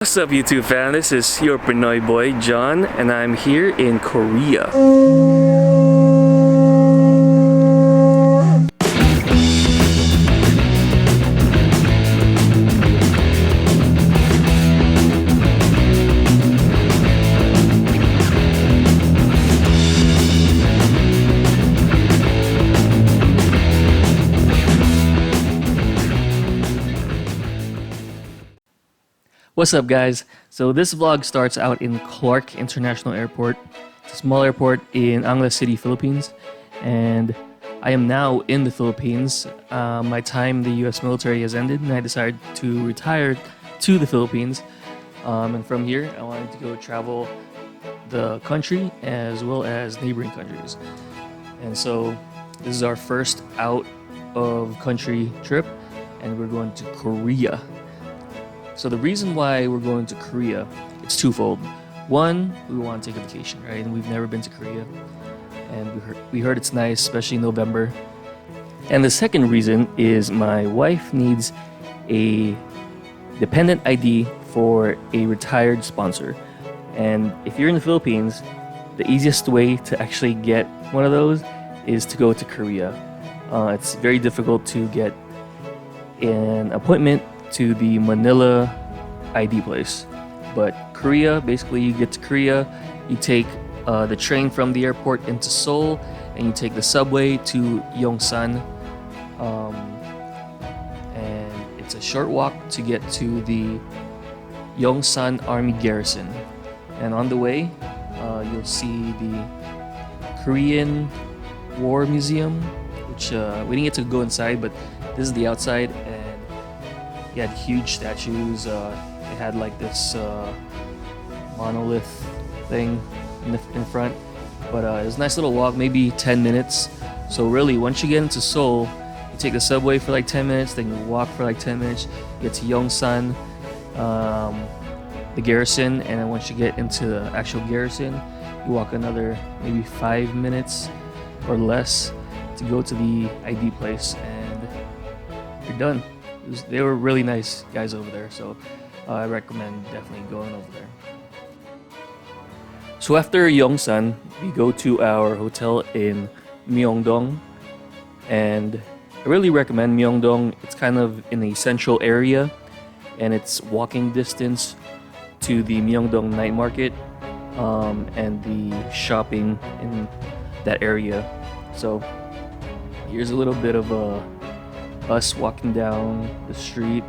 What's up YouTube fan, this is your Pinoy boy John and I'm here in Korea. What's up guys? So this vlog starts out in Clark International Airport. It's a small airport in Angeles City, Philippines. And I am now in the Philippines. My time in the US military has ended and I decided to retire to the Philippines. And from here I wanted to go travel the country as well as neighboring countries. And so this is our first out of country trip and we're going to Korea. So the reason why we're going to Korea, it's twofold. One, we want to take a vacation, right? And we've never been to Korea. And we heard it's nice, especially in November. And the second reason is my wife needs a dependent ID for a retired sponsor. And if you're in the Philippines, the easiest way to actually get one of those is to go to Korea. It's very difficult to get an appointment to the Manila ID place. But Korea, basically you get to Korea, you take the train from the airport into Seoul, and you take the subway to Yongsan. And it's a short walk to get to the Yongsan Army Garrison. And on the way, you'll see the Korean War Museum, which we didn't get to go inside, but this is the outside. He had huge statues. It had like this monolith thing in front. But it was a nice little walk, maybe 10 minutes. So really, once you get into Seoul, you take the subway for like 10 minutes, then you walk for like 10 minutes, you get to Yongsan, the Garrison, and then once you get into the actual Garrison, you walk another maybe 5 minutes or less to go to the ID place, and you're done. They were really nice guys over there, so I recommend definitely going over there. So after Yongsan, we go to our hotel in Myeongdong, and I really recommend Myeongdong. It's kind of in a central area, and it's walking distance to the Myeongdong night market and the shopping in that area. So here's a little bit of us walking down the street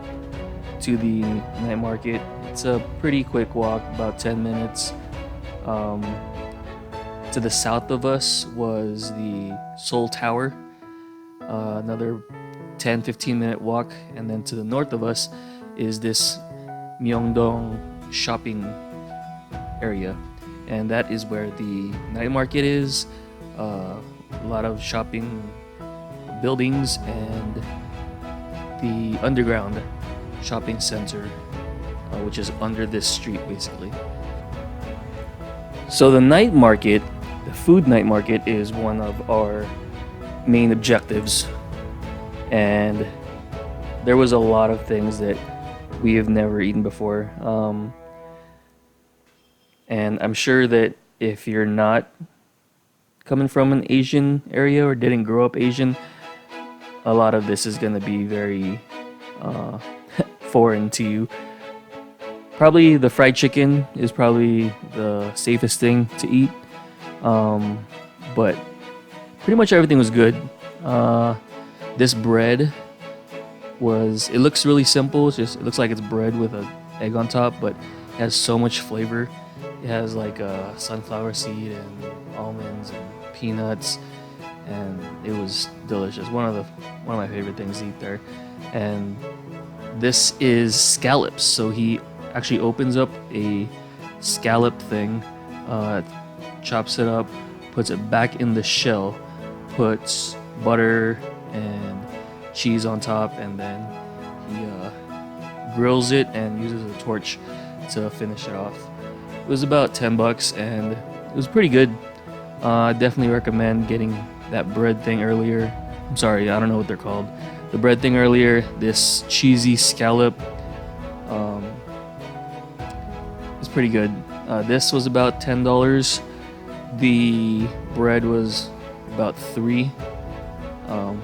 to the night market. It's a pretty quick walk, about 10 minutes. To the south of us was the Seoul Tower, another 10-15 minute walk, and then to the north of us is this Myeongdong shopping area, and that is where the night market is. A lot of shopping buildings and the underground shopping center, which is under this street basically. So the night market, the food night market, is one of our main objectives, and there was a lot of things that we have never eaten before, and I'm sure that if you're not coming from an Asian area or didn't grow up Asian, a lot of this is going to be very foreign to you. Probably the fried chicken is probably the safest thing to eat, but pretty much everything was good. This bread it looks really simple. It looks like it's bread with an egg on top, but it has so much flavor. It has like a sunflower seed and almonds and peanuts, and it was delicious. One of my favorite things to eat there. And this is scallops. So he actually opens up a scallop thing, chops it up, puts it back in the shell, puts butter and cheese on top, and then he grills it and uses a torch to finish it off. It was about $10 and it was pretty good. Definitely recommend getting that bread thing earlier. I'm sorry, I don't know what they're called. The bread thing earlier, this cheesy scallop. It's pretty good. This was about $10. The bread was about $3.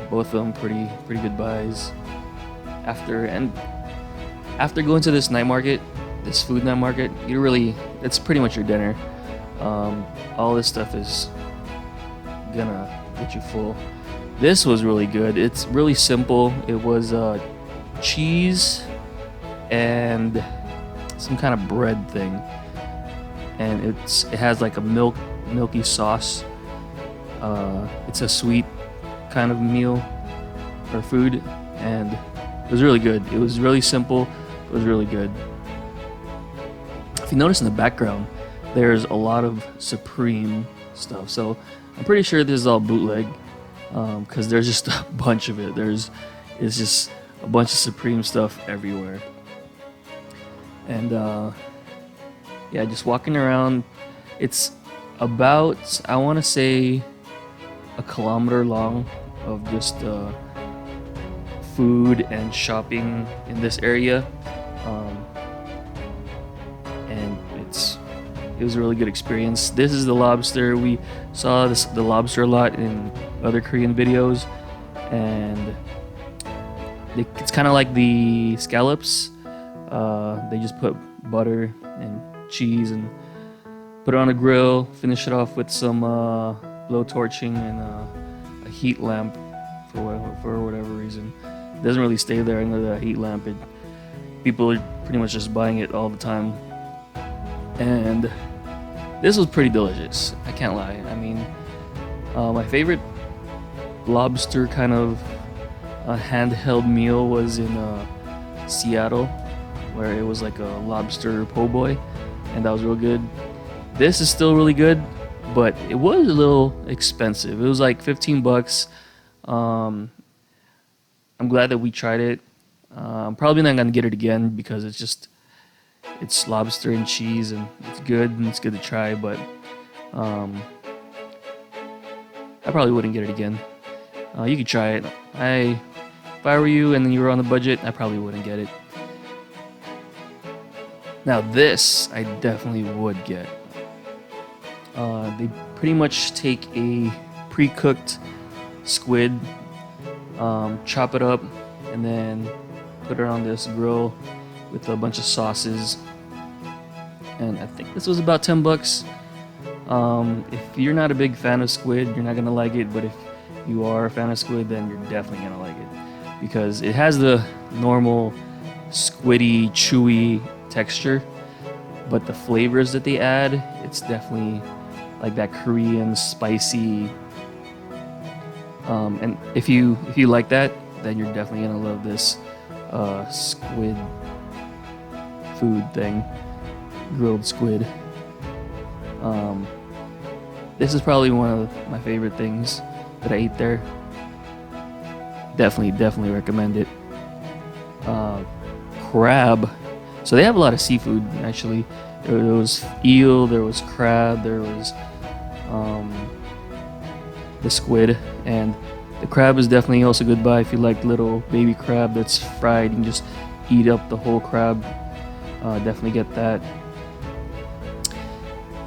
Both of them pretty good buys. After going to this night market, this food night market, it's pretty much your dinner. All this stuff is gonna get you full. This was really good. It's really simple. It was cheese and some kind of bread thing, and it has like a milky sauce. It's a sweet kind of meal or food, and it was really good. It was really simple. It was really good. If you notice in the background, there's a lot of Supreme stuff. So I'm pretty sure this is all bootleg, because there's just a bunch of it. It's just a bunch of Supreme stuff everywhere. And yeah, just walking around. It's about, I want to say, a kilometer long of just food and shopping in this area, and it was a really good experience. This is the lobster. We saw the lobster a lot in other Korean videos, and it's kind of like the scallops. They just put butter and cheese and put it on a grill, finish it off with some blow torching and a heat lamp for whatever reason. It doesn't really stay there under the heat lamp. People are pretty much just buying it all the time. And this was pretty delicious, I can't lie. I mean, my favorite lobster kind of handheld meal was in Seattle, where it was like a lobster po' boy, and that was real good. This is still really good, but it was a little expensive. It was like $15. I'm glad that we tried it. I'm probably not gonna get it again because it's lobster and cheese, and it's good to try, but I probably wouldn't get it again. You could try it. If I were you and you were on the budget, I probably wouldn't get it. Now this I definitely would get. They pretty much take a pre-cooked squid, chop it up, and then put it on this grill with a bunch of sauces. And I think this was about $10. If you're not a big fan of squid, you're not gonna like it. But if you are a fan of squid, then you're definitely gonna like it, because it has the normal squiddy, chewy texture, but the flavors that they add, it's definitely like that Korean spicy. And if you like that, then you're definitely gonna love this squid food thing, grilled squid. This is probably one of my favorite things that I ate there. Definitely recommend it. Crab. So they have a lot of seafood, actually. There was eel, there was crab, there was the squid, and the crab is definitely also good buy if you like little baby crab that's fried. You can just eat up the whole crab. Definitely get that.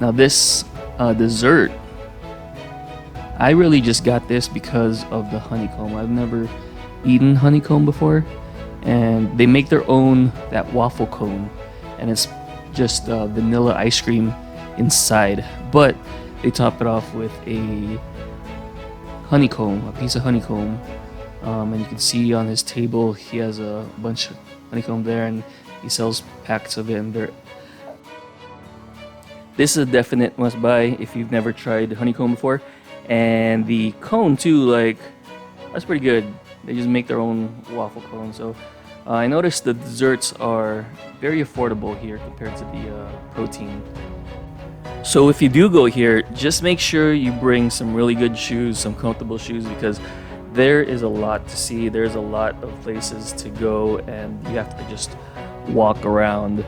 Now this dessert, I really just got this because of the honeycomb. I've never eaten honeycomb before, and they make their own, that waffle cone, and it's just vanilla ice cream inside, but they top it off with a honeycomb, a piece of honeycomb, and you can see on his table he has a bunch of honeycomb there, and he sells packs of it. And this is a definite must buy if you've never tried honeycomb before. And the cone too, like, that's pretty good. They just make their own waffle cone. So I noticed the desserts are very affordable here compared to the protein. So if you do go here, just make sure you bring some really good shoes, some comfortable shoes, because there is a lot to see. There's a lot of places to go, and you have to just walk around.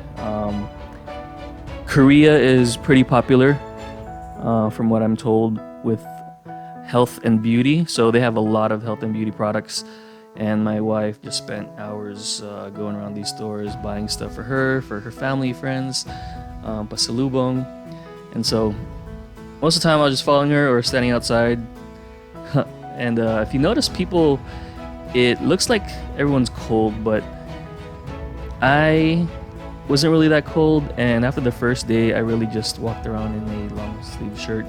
Korea is pretty popular, from what I'm told, with health and beauty. So they have a lot of health and beauty products, and my wife just spent hours going around these stores buying stuff for her family, friends. pasalubong. And so most of the time I was just following her or standing outside. And if you notice, people, it looks like everyone's cold, but I wasn't really that cold. And after the first day, I really just walked around in a long sleeve shirt.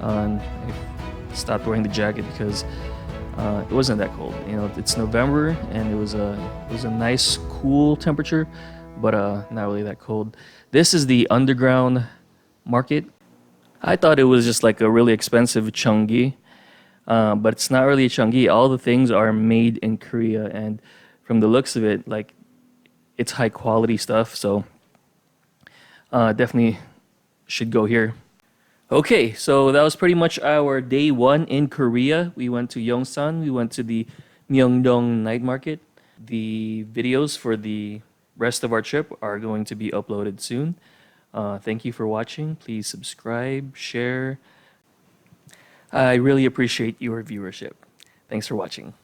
And I stopped wearing the jacket because it wasn't that cold. You know, it's November and it was a nice cool temperature, but not really that cold. This is the underground market. I thought it was just like a really expensive chungi, but it's not really a chungi. All the things are made in Korea, and from the looks of it, like it's high quality stuff. So definitely should go here. Okay, so that was pretty much our day one in Korea. We went to Yongsan, we went to the Myeongdong night market. The videos for the rest of our trip are going to be uploaded soon. Thank you for watching. Please subscribe, share. I really appreciate your viewership. Thanks for watching.